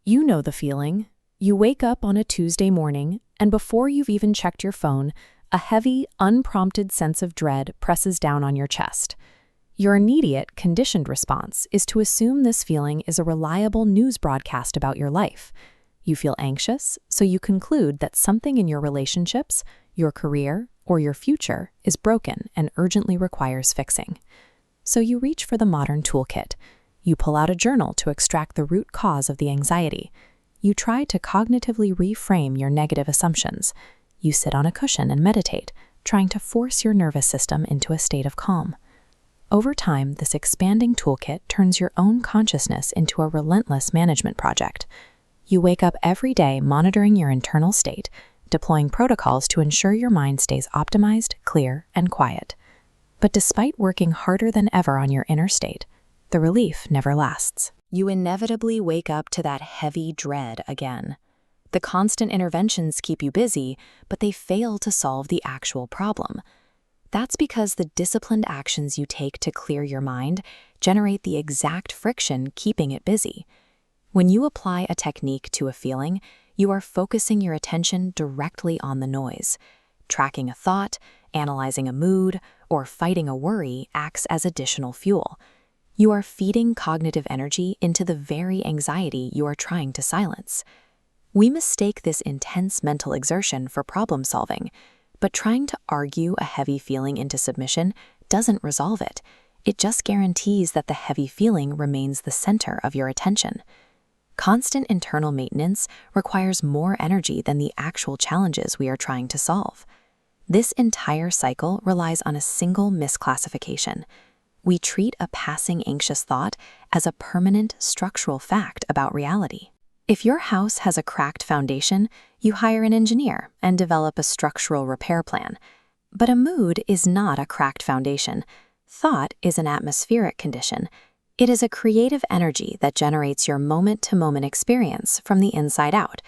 You know the feeling. You wake up on a Tuesday morning, and before you've even checked your phone, a heavy, unprompted sense of dread presses down on your chest. Your immediate, conditioned response is to assume this feeling is a reliable news broadcast about your life. You feel anxious, so you conclude that something in your relationships, your career, or your future is broken and urgently requires fixing. So you reach for the modern toolkit. You pull out a journal to extract the root cause of the anxiety. You try to cognitively reframe your negative assumptions. You sit on a cushion and meditate, trying to force your nervous system into a state of calm. Over time, this expanding toolkit turns your own consciousness into a relentless management project. You wake up every day monitoring your internal state, deploying protocols to ensure your mind stays optimized, clear, and quiet. But despite working harder than ever on your inner state, the relief never lasts. You inevitably wake up to that heavy dread again. The constant interventions keep you busy, but they fail to solve the actual problem. That's because the disciplined actions you take to clear your mind generate the exact friction keeping it busy. When you apply a technique to a feeling, you are focusing your attention directly on the noise. Tracking a thought, analyzing a mood, or fighting a worry acts as additional fuel. You are feeding cognitive energy into the very anxiety you are trying to silence. We mistake this intense mental exertion for problem solving, but trying to argue a heavy feeling into submission doesn't resolve it. It just guarantees that the heavy feeling remains the center of your attention. Constant internal maintenance requires more energy than the actual challenges we are trying to solve. This entire cycle relies on a single misclassification. We treat a passing anxious thought as a permanent structural fact about reality. If your house has a cracked foundation, you hire an engineer and develop a structural repair plan. But a mood is not a cracked foundation. Thought is an atmospheric condition. It is a creative energy that generates your moment-to-moment experience from the inside out.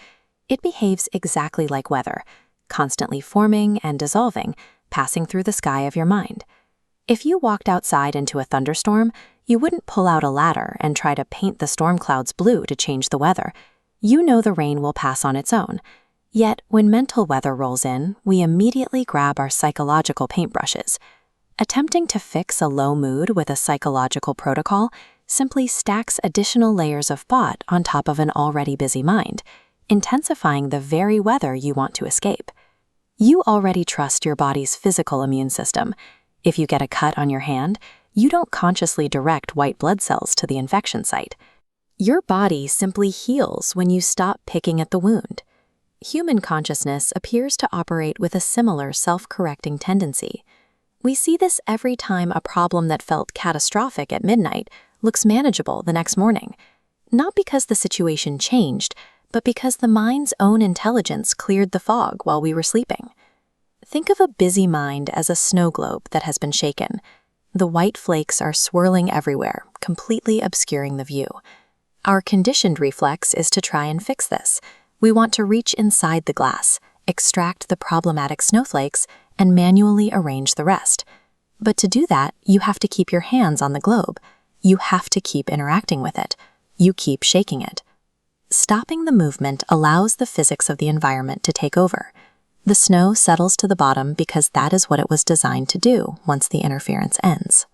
It behaves exactly like weather, constantly forming and dissolving, passing through the sky of your mind. If you walked outside into a thunderstorm, you wouldn't pull out a ladder and try to paint the storm clouds blue to change the weather. You know the rain will pass on its own. Yet, when mental weather rolls in, we immediately grab our psychological paintbrushes. Attempting to fix a low mood with a psychological protocol simply stacks additional layers of thought on top of an already busy mind, intensifying the very weather you want to escape. You already trust your body's physical immune system. If you get a cut on your hand, you don't consciously direct white blood cells to the infection site. Your body simply heals when you stop picking at the wound. Human consciousness appears to operate with a similar self-correcting tendency. We see this every time a problem that felt catastrophic at midnight looks manageable the next morning, not because the situation changed, but because the mind's own intelligence cleared the fog while we were sleeping. Think of a busy mind as a snow globe that has been shaken. The white flakes are swirling everywhere, completely obscuring the view. Our conditioned reflex is to try and fix this. We want to reach inside the glass, extract the problematic snowflakes, and manually arrange the rest. But to do that, you have to keep your hands on the globe. You have to keep interacting with it. You keep shaking it. Stopping the movement allows the physics of the environment to take over. The snow settles to the bottom because that is what it was designed to do once the interference ends.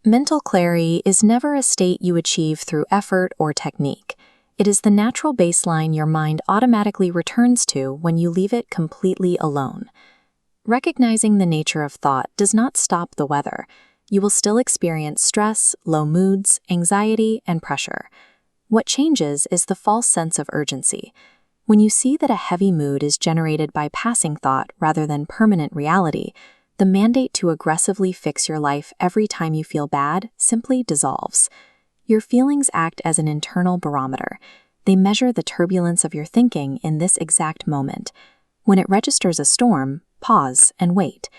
Mental clarity is never a state you achieve through effort or technique. It is the natural baseline your mind automatically returns to when you leave it completely alone. Recognizing the nature of thought does not stop the weather. You will still experience stress, low moods, anxiety, and pressure. What changes is the false sense of urgency. When you see that a heavy mood is generated by passing thought rather than permanent reality, the mandate to aggressively fix your life every time you feel bad simply dissolves. Your feelings act as an internal barometer. They measure the turbulence of your thinking in this exact moment. When it registers a storm, pause and wait.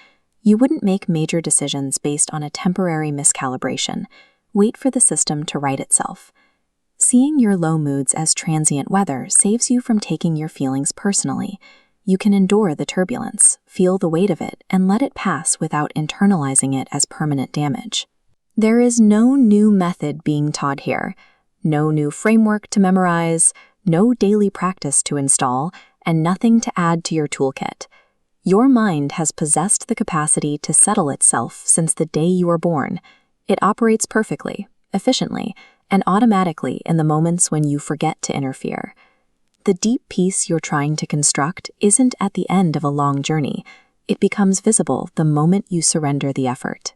You wouldn't make major decisions based on a temporary miscalibration. Wait for the system to right itself. Seeing your low moods as transient weather saves you from taking your feelings personally. You can endure the turbulence, feel the weight of it, and let it pass without internalizing it as permanent damage. There is no new method being taught here, no new framework to memorize, no daily practice to install, and nothing to add to your toolkit. Your mind has possessed the capacity to settle itself since the day you were born. It operates perfectly, efficiently, and automatically in the moments when you forget to interfere. The deep peace you're trying to construct isn't at the end of a long journey. It becomes visible the moment you surrender the effort.